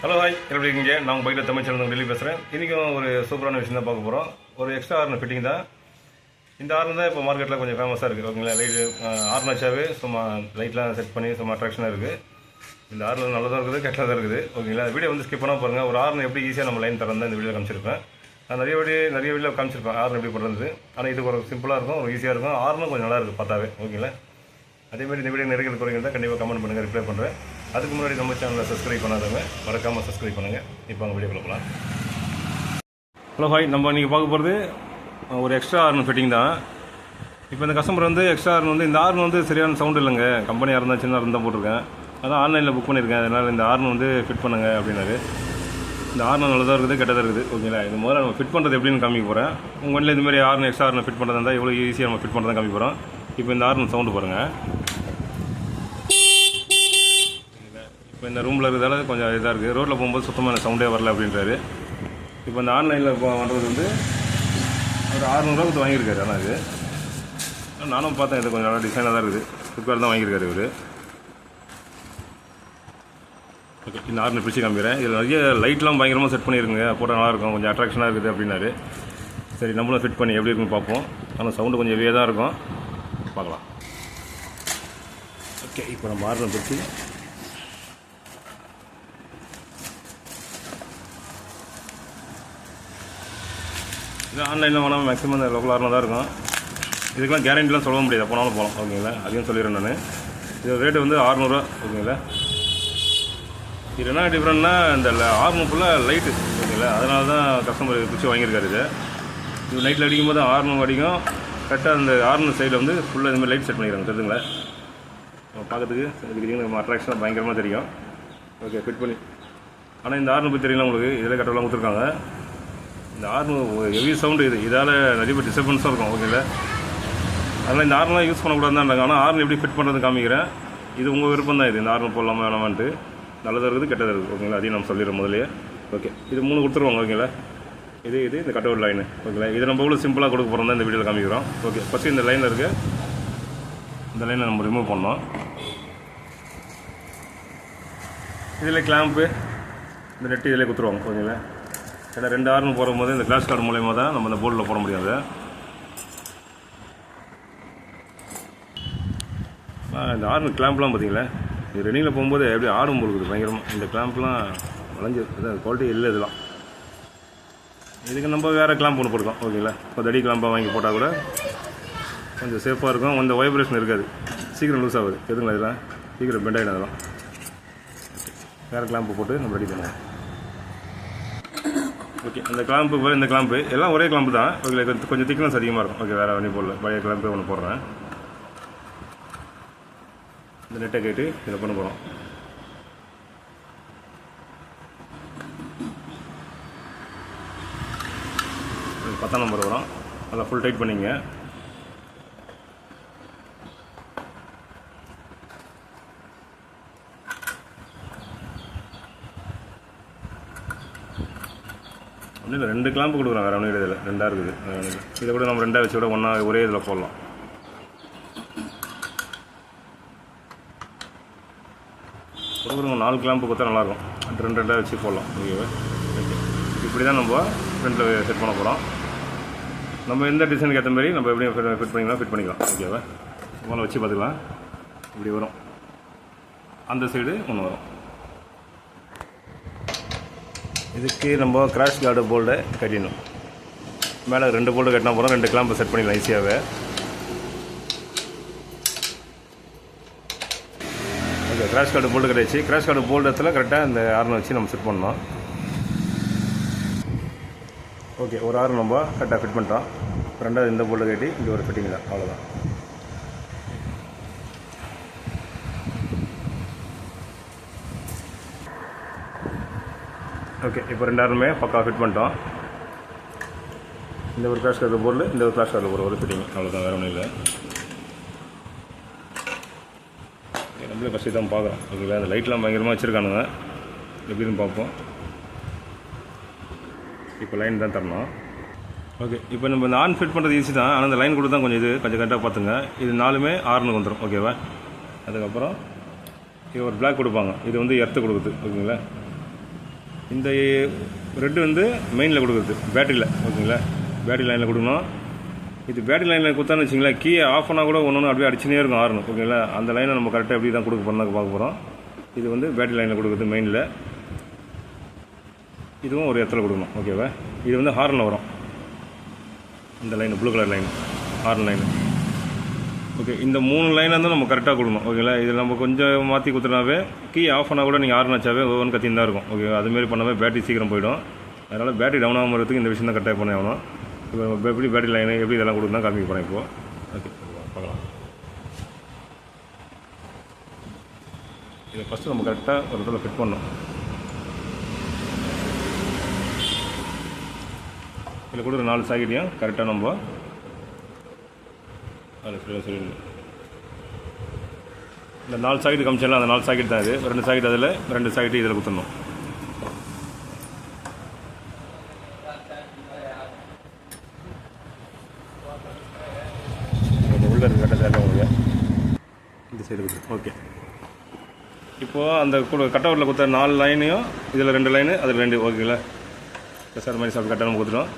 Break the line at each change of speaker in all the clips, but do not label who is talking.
Hello hi, எப்படி இருக்கீங்க? நான் பைக்கில் தமிழ் சேனல் டெல்லி பேசுகிறேன். இன்றைக்கும் ஒரு சூப்பரான விஷயம் தான் பார்க்க போகிறோம். ஒரு எக்ஸ்ட்ரா ஹார்ன் ஃபிட்டிங் தான். இந்த ஹார்ன் தான் இப்போ மார்க்கெட்டில் கொஞ்சம் ஃபேமஸாக இருக்குது. ஓகேங்களா, லைட்டு ஹார்ன் வச்சாவே சும்மா லைட்லாம் செட் பண்ணி சும்மா அட்ராக்ஷனாக இருக்குது. இந்த ஹார்ன் நல்லதாக இருக்குது, கெட்டதாக இருக்குது. ஓகேங்களா, வீடியோ வந்து ஸ்கிப் பண்ணால் பாருங்கள். ஒரு ஹார்ன் எப்படி ஈஸியாக நம்ம லைன் தரேன் தான் இந்த வீடியோ காமிச்சிருப்பேன். நான் நிறைய வீடியோ காமிச்சிருப்பேன் ஹார்ன் எப்படி பண்ணுறது. ஆனால் இது ஒரு சிம்பிளாக இருக்கும், ஒரு ஈஸியாக இருக்கும். ஹார்னும் கொஞ்சம் நல்லா இருக்குது பார்த்தாவே. ஓகேங்களா, அதேமாதிரி இந்த வீடியோ நிறைய குறைகள் தான் கண்டிப்பாக கமெண்ட் பண்ணுங்கள், ரிப்ளை பண்ணுறேன். அதுக்கு முன்னாடி நம்ம சேனலை சப்ஸ்கிரைப் பண்ணாதவங்க மறக்காமல் சப்ஸ்கிரைப் பண்ணுங்கள். இப்போ அவங்க வீடியோ கொடுக்கலாம். ஹலோ ஹாய், நம்ம நீங்கள் பார்க்க போகிறது ஒரு எக்ஸ்ட்ரா ஹார்ன் ஃபிட்டிங் தான். இப்போ இந்த கஸ்டமர் வந்து எக்ஸ்ட்ரா ஹார்ன் வந்து இந்த ஹார்ன் வந்து சரியான சவுண்ட் இல்லைங்க, கம்பெனியாக இருந்தால் சின்ன இருந்தால் போட்டிருக்கேன், அதான் ஆன்லைனில் புக் பண்ணியிருக்கேன், அதனால் இந்த ஹார்ன் வந்து ஃபிட் பண்ணுங்க அப்படின்னாரு. இந்த ஹார்ன் நல்லதாக இருக்குது, கெட்டதாக இருக்குது. ஓகேங்களா, இது முதல்ல நம்ம ஃபிட் பண்ணுறது எப்படின்னு காமிக்க போகிறேன். உங்கள் வண்டியில் இதுமாதிரி ஹார்ன் எக்ஸ்ட்ரா ஹார்ன் ஃபிட் பண்ணுறதா இருந்தால் எவ்வளோ ஈஸியாக நம்ம ஃபிட் பண்ணுறதா காமிக்க போகிறோம். இப்போ இந்த ஹார்ன் சவுண்டு பாருங்கள். இப்போ இந்த ரூமில் இருக்கிறதால கொஞ்சம் இதாக இருக்குது. ரோட்டில் போகும்போது சுத்தமாக சவுண்டே வரல அப்படின்றாரு. இப்போ இந்த ஆன்லைனில் பண்ணுறது வந்து ஒரு 600 கொடுத்து வாங்கியிருக்காரு. ஆனால் இது நானும் பார்த்தேன், இது கொஞ்சம் நல்லா டிசைனாக தான் இருக்குது. ஃப்ளிப்கார்ட் தான் வாங்கியிருக்காரு இவர். ஓகே, இந்த ஹார்ன் பிடிச்சி காமிக்கிறேன். இதில் நிறைய லைட்லாம் பயங்கரமாக செட் பண்ணியிருக்குங்க, போட்டால் நல்லாயிருக்கும், கொஞ்சம் அட்ராக்ஷனாக இருக்குது அப்படின்னாரு. சரி, நம்மளும் ஃபிட் பண்ணி எப்படி இருக்குன்னு பார்ப்போம். ஆனால் சவுண்டு கொஞ்சம் ஹெவியாக தான் இருக்கும், பார்க்கலாம். ஓகே, இப்போ நம்ம ஹார்னை பிடிச்சி இது ஆன்லைனில் வேணால் மேக்ஸிமம் இந்த லோக்கல் ஹார்னில் தான் இருக்கும். இதுக்கெலாம் கேரண்டிலாம் சொல்ல முடியாது, போனாலும் போகலாம். ஓகேங்களா, அதையும் சொல்லிடுறேன் நான். இது ரேட்டு வந்து 600. ஓகேங்களா, இது என்ன டிஃப்ரெண்ட்னா இந்த ஹார்ன் ஃபுல்லாக லைட்டு. ஓகேங்களா, அதனால தான் கஸ்டமர் பிடிச்சி வாங்கியிருக்காரு. இது நைட்டில் அடிக்கும் போது ஹார்னும் அடிக்கும். கரெக்டாக அந்த ஹார்ன் சைடில் வந்து ஃபுல்லாக இதுமாதிரி லைட் செட் பண்ணிக்கிறாங்க, தெரியுதுங்களா. பார்க்கறதுக்கு இதுக்கு நம்ம அட்ராக்ஷனாக பயங்கரமாக தெரியும். ஓகே, ஃபிட் பண்ணி. ஆனால் இந்த ஹார்ன் பற்றி தெரியல உங்களுக்கு, இதில் கரெக்டாக கொடுத்துருக்காங்க. இந்த ஹார்ன் ஹெவி சவுண்டு இதால் நிறைய பேர் டிஸ்டர்பன்ஸாக இருக்கும். ஓகேங்களா, அதனால் இந்த ஹார்ன்லாம் யூஸ் பண்ணக்கூடாதுன்னு. ஆனால் ஹார்ன் எப்படி ஃபிட் பண்ணுறது காமிக்கிறேன். இது உங்கள் விருப்பம் தான். இது இந்த ஹார்ன் போடலாமா வேணாமான்ட்டு, நல்லதாக இருக்குது, கெட்டதாக இருக்குது. ஓகேங்களா, அதையும் நம்ம சொல்லிடுறோம் முதலே. ஓகே, இது 3 கொடுத்துருவாங்க. ஓகேங்களா, இது இந்த கட் அவுட் லைனு. ஓகேங்களா, இது நம்ம எவ்வளோ சிம்பிளாக கொடுக்க போகிறோம் தான் இந்த வீடியோவில் காமிக்கிறோம். ஓகே, ஃபஸ்ட்டு இந்த லைனில் இருக்குது, இந்த லைனை நம்ம ரிமூவ் பண்ணோம். இதில் கிளாம்பு இந்த நெட்டு இதில் கொடுத்துருவாங்க. ஓகேங்களா, ஏன்னா 2 ஹார்ன் போடும்போது இந்த கிளாஸ் கார்டு மூலயமா தான் நம்ம இந்த போர்டில் போட முடியாது. இந்த ஹார்ன் கிளாம்ப்லாம் பார்த்தீங்களா, இது ரன்னிங்கில் போகும்போது எப்படி ஆடும் போடுது பயங்கரமாக. இந்த கிளாம்ப்லாம் வளைஞ்சு குவாலிட்டி இல்லை. இதெல்லாம் இதுக்கு நம்ம வேறு கிளாம்ப் ஒன்று போட்டுக்கோம். ஓகேங்களா, இப்போ தடி கிளாம்பாக வாங்கி போட்டால் கூட கொஞ்சம் சேஃபாக இருக்கும், கொஞ்சம் வைப்ரேஷன் இருக்காது, சீக்கிரம் லூஸ் ஆகுது. எதுங்களா, இதெல்லாம் சீக்கிரம் பெண்ட் ஆகிடும். அதெல்லாம் வேறு கிளாம்பு போட்டு நம்ம ரெடி பண்ணுவோம். ஓகே, இந்த கிளாம்பு இந்த கிளாம்பு எல்லாம் ஒரே கிளாம்பு தான். ஓகே, கொஞ்சம் திக்னஸ் அதிகமாக இருக்கும். ஓகே, வேறு வண்டி போடல, பழைய கிளாம்பே ஒன்று போடுறேன். இந்த நெட்டை கேட்டு இதில் பண்ண போகிறோம். இது 10ஆம் நம்பர் வரும். நல்லா ஃபுல் டைட் பண்ணிங்க. ஒன்றும் இல்லை, 2 கிளாம்பு கொடுக்குறோம், வேறு ஒன்றும் இதில் 2ஆக இருக்குது. இதை கூட நம்ம 2ஆக வச்சு கூட ஒன்றா ஒரே இதில் போடலாம். கொடுக்குறவங்க 4 கிளாம்பு கொடுத்தா நல்லாயிருக்கும், 2 வச்சு போடலாம். ஓகேவா, ஓகே, இப்படி தான் நம்ம ஃப்ரண்ட்டில் செட் பண்ண போகிறோம். நம்ம எந்த டிசைனுக்கு ஏற்ற மாதிரி நம்ம எப்படி ஃபிட் பண்ணிக்கலாம். ஓகேவா, முதல்ல வச்சு பார்த்துக்கலாம். இப்படி வரும், அந்த சைடு ஒன்று வரும். இதுக்கு நம்ம கிராஷ் கார்டு போல்டை கட்டிடணும். மேலே 2 போல்டு கட்டினா போகிறோம், 2 கிளாம்பு செட் பண்ணிக்கலாம் ஈஸியாகவே. ஓகே, கிராஷ் கார்டு போல்டு கட்டிடுச்சு. கிராஷ் கார்டு போல்டு இடத்துல கரெக்டாக இந்த ஹார்னை வச்சு நம்ம செட் பண்ணணும். ஓகே, ஒரு ஹார்ன் நம்ம கரெக்டாக ஃபிட் பண்ணிட்டோம். 2வது இந்த போல்டு கட்டி இங்கே ஒரு ஃபிட்டிங் தான், அவ்வளோதான். ஓகே, இப்போ 2 ஹார்னுமே பக்கா ஃபிட் பண்ணிட்டோம். இந்த ஒரு கிராஷ் கார்டு போர்டு, இந்த ஒரு கிராஷ் கார்டு ஒரு ஃபிட்டிங், அவ்வளோதான், வேறு ஒன்றும் இல்லை. நம்மளே ஃபஸ்ட்டு தான் பார்க்குறோம். ஓகேங்களா, அந்த லைட்லாம் பயங்கரமாக வச்சுருக்கானுங்க, எப்படின்னு பார்ப்போம். இப்போ லைன் தான் தரணும். ஓகே, இப்போ நம்ம இந்த ஹார்ன் ஃபிட் பண்ணுறது ஈஸி தான். ஆனால் இந்த லைன் கூட தான் கொஞ்சம் கொஞ்சம் கரெக்டாக பார்த்துங்க. இது 4மே ஹார்னுக்கு வந்துடும். ஓகேவா, அதுக்கப்புறம் இது ஒரு பிளாக் கொடுப்பாங்க, இது வந்து எர்த்து கொடுக்குது. ஓகேங்களா, இந்த ரெட்டு வந்து மெயினில் கொடுக்குறது பேட்டரியில், ஓகேங்களா? பேட்டரி லைனில் கொடுக்கணும். இது பேட்டரி லைனில் கொடுத்தான்னு வச்சிங்களேன், கீயை ஆஃப் பண்ணால் கூட ஒன்று அப்படியே அடிச்சுனே இருக்கும் ஆறணும், ஓகேங்களா? அந்த லைனை நம்ம கரெக்டாக எப்படி தான் கொடுக்க போகிறோம் பார்க்க போகிறோம். இது வந்து பேட்டரி லைனில் கொடுக்குறது மெயினில். இதுவும் ஒரு இடத்துல கொடுக்கணும், ஓகேவா? இது வந்து ஹார்னில் வரும், இந்த line blue colour line horn line. Okay, இந்த 3 லைனை வந்து நம்ம கரெக்டாக கொடுக்கணும், ஓகேங்களா? இதில் நம்ம கொஞ்சம் மாற்றி கொடுத்தனாவே கீ ஆஃப் பண்ணால் கூட நீங்கள் ஹார்ன் வச்சாவே ஒவ்வொன்று கத்தின்னு தான் இருக்கும், ஓகே? அதுமாரி பண்ணாவே பேட்டரி சீக்கிரம் போயிடும். அதனால் பேட்டரி டவுன் ஆகாமல் இருக்கிறதுக்கு இந்த விஷயம் தான் கரெக்டாக பண்ணி ஆகணும். இப்போ எப்படி பேட்டரி லைனு எப்படி இதெல்லாம் கொடுக்குறதா காமிக்க போகிறேன் இப்போது. ஓகே, பார்க்கலாம். இதை ஃபஸ்ட்டு நம்ம கரெக்டாக ஒரு இடத்துல ஃபிட் பண்ணணும். இதில் கொடுக்குற 4 சாக்கெட்டையும் கரெக்டாக நம்ம அதில் சொல்லணும். இந்த 4 சாக்கெட் காமிச்சாலும் அந்த 4 சாக்கெட் தான் இது. 2 சாக்கெட் அதில், 2 சாக்கெட்டு இதில் குத்தணும். உள்ள இருக்க கரெக்டாக உங்களுக்கு இந்த சைடு கொடுத்து. ஓகே, இப்போது அந்த கட்டவுட்டில் கொடுத்த 4 லைனையும் இதில் 2 லைனு அதில் 2, ஓகேங்களா? சார் மாதிரி சாப்பிட்டு கரெக்டாக நம்ம கொடுத்துட்டோம்.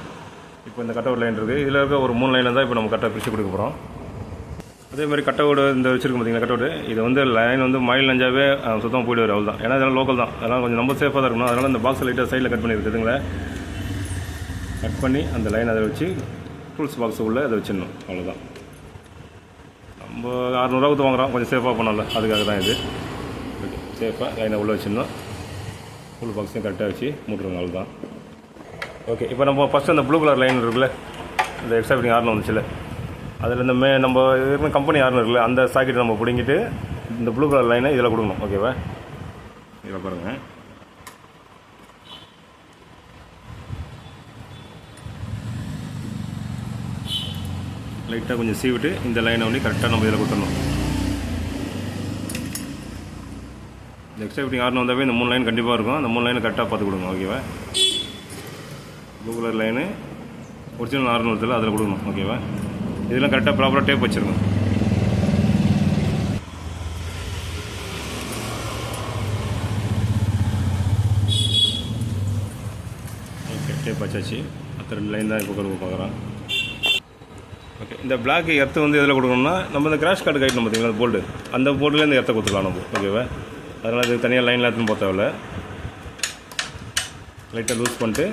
இப்போ இந்த கட்டவுட் லைன் இருக்குது, இதில் இருக்க ஒரு 3 லைனில் தான் இப்போ நம்ம கரெக்டாக பிரித்து கொடுக்க போகிறோம். அதேமாதிரி கட்டவுட் இந்த வச்சுருக்கோம் பார்த்தீங்கன்னா, கட்டவுட் இது வந்து லைன் வந்து மயில் நஞ்சாவே சுத்தமாக போய்ட்டு அவ்வளோ தான். ஏன்னா இதெல்லாம் லோக்கல் தான், அதெல்லாம் கொஞ்சம் நம்ம சேஃபாக தான் இருக்கணும். அதனால் இந்த பாக்ஸ் லைட்டாக சைடில் கட் பண்ணியிருக்குதுங்களே, கட் பண்ணி அந்த லைன் அதை வச்சு டூல்ஸ் பாக்ஸுக்குள்ளே அதை வச்சிடணும், அவ்வளோதான். நம்ம 600 ரூபா வாங்குகிறோம், கொஞ்சம் சேஃபாக பண்ணல, அதுக்காக தான் இது. ஓகே, சேஃபாக லைனை உள்ளே வச்சிடணும். டூல் பாக்ஸையும் கரெக்டாக வச்சு மூட்டுருங்க, அவ்வளோதான். ஓகே, இப்போ நம்ம ஃபஸ்ட்டு அந்த ப்ளூ கலர் லைன் இருக்குல்ல, இந்த எக்ஸ்ட்ரா ஃபிட்டிங் ஹார்ன் வந்துச்சுல, அதில் இந்த நம்ம ஏற்கனவே கம்பெனி ஹார்ன் இருக்குல்ல, அந்த சாக்கெட் நம்ம பிடிங்கிட்டு இந்த ப்ளூ கலர் லைனை இதில் கொடுக்கணும், ஓகேவா? இதில் பாருங்கள். லைட்டாக கொஞ்சம் சீவிட்டு இந்த லைனை வந்து கரெக்டாக நம்ம இதில் கொடுத்துடணும். இந்த எக்ஸ்ட்ரா ஃபிட்டிங் ஹார்ன் வந்தாவே இந்த 3 லைன் கண்டிப்பாக இருக்கும். அந்த 3 லைனை கரெக்டாக பார்த்து கொடுங்க, ஓகேவா? Blue colour line original horn வருதில்ல, அதில் கொடுக்கணும், ஓகேவா? இதெல்லாம் கரெக்டாக ப்ராப்பராக டேப் வச்சுருக்கணும். ஓகே, டேப் வச்சாச்சு. மற்ற 2 லைன் தான் இப்போ கொடுக்க பார்க்குறோம். ஓகே, இந்த பிளாக் எர்த்து வந்து எதில் கொடுக்கணும்னா, நம்ம இந்த கிராஷ் கார்டு கைட்டணும் பார்த்தீங்களா, போல்டு, அந்த போல்டுலேயே இந்த எர்த்தை கொடுத்துக்கலாம் நம்ம, ஓகேவா? அதனால் இது தனியாக லைனில் எடுத்துன்னு போக தேவையில்ல. லைட்டாக லூஸ் பண்ணிட்டு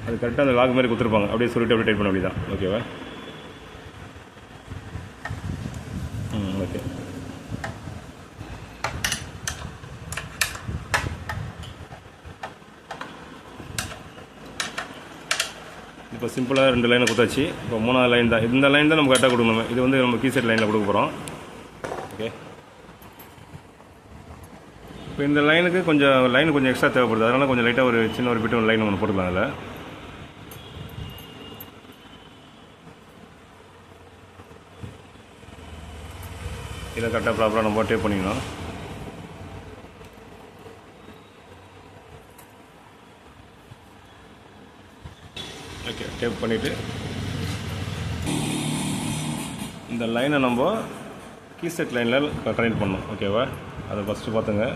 அது கரெக்டாக அந்த லாக் மாதிரி கொடுத்துருப்பாங்க, அப்படியே சொல்லிட்டு அப்படியே டைட் பண்ண அப்படி தான், ஓகேவா? ஓகே, இப்போ சிம்பிளாக 2 லைனை கொடுத்தாச்சு. இப்போ 3ஆவது லைன் தான், இந்த லைன் தான் நம்ம கரெக்டாக கொடுக்கணும். இது வந்து நம்ம கீசெட் லைனில் கொடுக்க போகிறோம், ஓகே? இப்போ இந்த லைனுக்கு கொஞ்சம் எக்ஸ்ட்ரா தேவைப்படுது, அதனால் கொஞ்சம் லைட்டாக ஒரு சின்ன ஒரு பிட்டு லைன் ஒன்று போட்டுக்கலாம். அதில் இதை கரெக்டாக ப்ராப்பராக நம்ம டேப் பண்ணிக்கணும். ஓகே, டேப் பண்ணிவிட்டு இந்த லைனை நம்ம கீசெட் லைனில் கனெக்ட் பண்ணணும், ஓகேவா? அதை ஃபஸ்ட்டு பார்த்துங்க.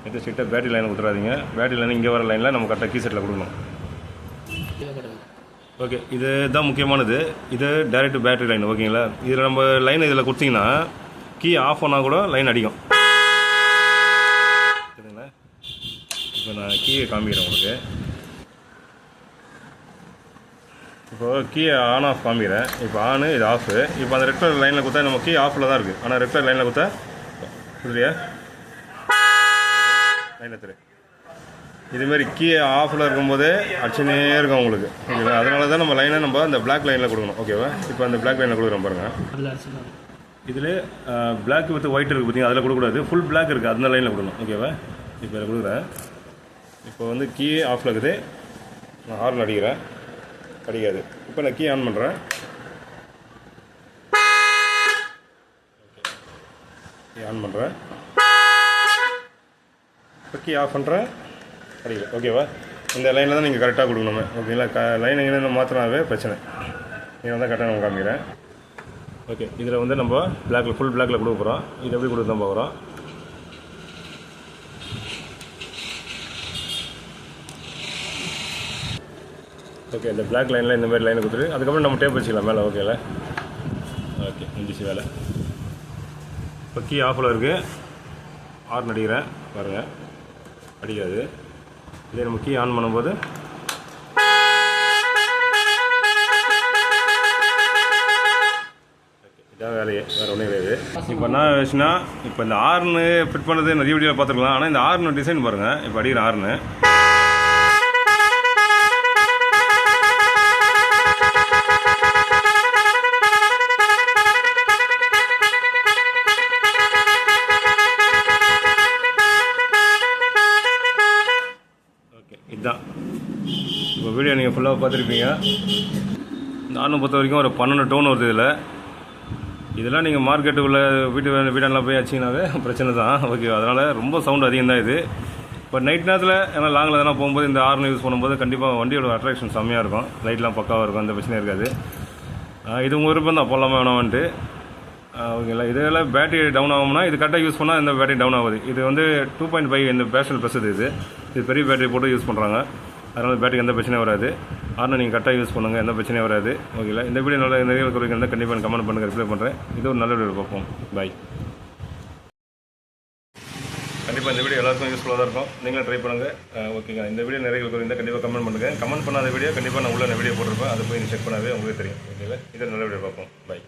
இது ஸ்ட்ரிக்டாக பேட்டரி லைனை கொடுத்துறாதீங்க. பேட்டரி லைன் இங்கே வர லைனில் நம்ம கரெக்டாக கீசெட்டில் கொடுக்கணும். ஓகே, இது தான் முக்கியமானது. இது டைரெக்ட் பேட்டரி லைன், ஓகேங்களா? இதில் நம்ம லைன் இதில் கொடுத்தீங்கன்னா கீ ஆஃப் பண்ணால் கூட லைன் அடிக்கும், சரிங்களா? இப்போ நான் கீயை காமிக்கிறேன் உங்களுக்கு. இப்போது கீயை ஆன் ஆஃப் காமிக்கிறேன். இப்போ ஆனு, இது ஆஃபு. இப்போ அந்த ரெட் கலர் லைனில் கொடுத்தா நம்ம கீ ஆஃபில் தான் இருக்குது, ஆனால் ரெட் கலர் லைனில் கொடுத்தா புரியலையா? லைன் எடுத்துரு. இதுமாரி கீ ஆஃபில் இருக்கும்போதே அடிச்சுனே இருக்கும் உங்களுக்கு, ஓகேவா? அதனால தான் நம்ம லைனை நம்ம அந்த பிளாக் லைனில் கொடுக்கணும், ஓகேவா? இப்போ அந்த பிளாக் லைனில் கொடுக்குறோம் பாருங்கள். இதில் பிளாக் வித் ஒயிட் இருக்குது பார்த்தீங்கன்னா, அதில் கொடுக்கக்கூடாது. ஃபுல் பிளாக் இருக்குது, அந்த லைனில் கொடுக்கணும், ஓகேவா? இப்போ இதில் கொடுக்குறேன். இப்போ வந்து கீ ஆஃபில் இருக்குது, நான் ஹார்ன் அடிக்கிறேன், அடிக்காது. இப்போ நான் கீ ஆன் பண்ணுறேன், கீ ஆன் பண்ணுறேன். இப்போ கீ ஆஃப் பண்ணுறேன், அடிக்கல, ஓகேவா? இந்த லைனில் தான் நீங்கள் கரெக்டாக கொடுக்கணுமே, ஓகேங்களா? லைன் எங்கே மாற்றினாவே பிரச்சனை. இதை வந்து கரெக்டாக நான் காமிக்கிறேன். ஓகே, இதில் வந்து நம்ம பிளாக்கில் ஃபுல் பிளாக்கில் கொடுக்க போகிறோம். இது எப்படி கொடுத்து தான் போகிறோம். ஓகே, இந்த பிளாக் லைனில் இந்த மாதிரி லைனை கொடுத்துட்டு அதுக்கப்புறம் நம்ம டேப் வச்சுக்கலாம் மேலே. ஓகேல, ஓகே, முடிஞ்சிச்சு வேலை. இப்போ கீ ஆஃபில் இருக்குது. ஹார்ன் அடிக்கிறேன் பாருங்கள், அடிக்காது. இதே நம்ம கீ ஆன் பண்ணும்போது இதான் வேலையே, வேறு ஒன்றும் கிடையாது. இப்போ என்ன ஆச்சுன்னா, இப்போ இந்த ஹார்னு ஃபிட் பண்ணுறது நிறைய வீடியோவில் பார்த்துருக்கலாம். ஆனால் இந்த ஹார்னு டிசைன் பாருங்கள். இப்போ அடிக்கிற ஹார்னு இதுதான். இப்போ வீடியோ நீங்கள் ஃபுல்லாக பார்த்துருப்பீங்க. இந்த ஹார்னை பொறுத்த வரைக்கும் ஒரு 12 டோன் வருது. இதெல்லாம் நீங்கள் மார்க்கெட்டுக்குள்ளே வீடெல்லாம் போய் வச்சிங்கனாவே பிரச்சனை தான். ஓகே, அதனால் ரொம்ப சவுண்ட் அதிகம் தான் இது. இப்போ நைட் நேரத்தில் ஏன்னா லாங்கில் எதனா போகும்போது இந்த ஹார்ன் யூஸ் பண்ணும்போது கண்டிப்பாக வண்டியோட அட்ராக்ஷன் செம்மையாக இருக்கும். லைட்லாம் பக்காவாக இருக்கும், அந்த பிரச்சனை இருக்காது. இது உங்கள் விருப்பம் தான், போடலாமா வேணாமான்ட்டு. ஓகேங்களா. இதெல்லாம் பேட்டரி டவுன் ஆகும்னா இது கரெக்டாக யூஸ் பண்ணால் இந்த பேட்டரி டவுன் ஆகுது. இது வந்து 2.5 இந்த பேஷனல் ப்ளஸ் இது பெரிய பேட்டரி போட்டு யூஸ் பண்ணுறாங்க. அதனால் பேட்டரிக்கு எந்த பிரச்சனையும் வராது. ஹார்னை நீங்கள் கரெக்டாக யூஸ் பண்ணுங்கள், எந்த பிரச்சனையும் வராது. ஓகேங்களா. இந்த வீடியோ நல்ல நிறைய குறைகள் இருந்தால் கண்டிப்பாக கமெண்ட் பண்ணுங்கள், ரிப்ளை பண்ணுறேன். இது ஒரு நல்ல வீடியோ பார்ப்போம். பாய். கண்டிப்பாக இந்த வீடியோ எல்லாருக்கும் யூஸ்ஃபுல்லாக தான் இருக்கும். நீங்களும் ட்ரை பண்ணுங்கள். ஓகேங்க. இந்த வீடியோ நிறைய குறை இருந்தால் கண்டிப்பாக கமெண்ட் பண்ணுங்கள். கமெண்ட் பண்ணாத வீடியோ கண்டிப்பாக நான் உள்ள வீடியோ போட்டிருப்பேன். அதை போய் செக் பண்ணாவே உங்களுக்கு தெரியும். ஓகேங்களா. இது நல்ல வீடியோ பார்ப்போம். பாய்.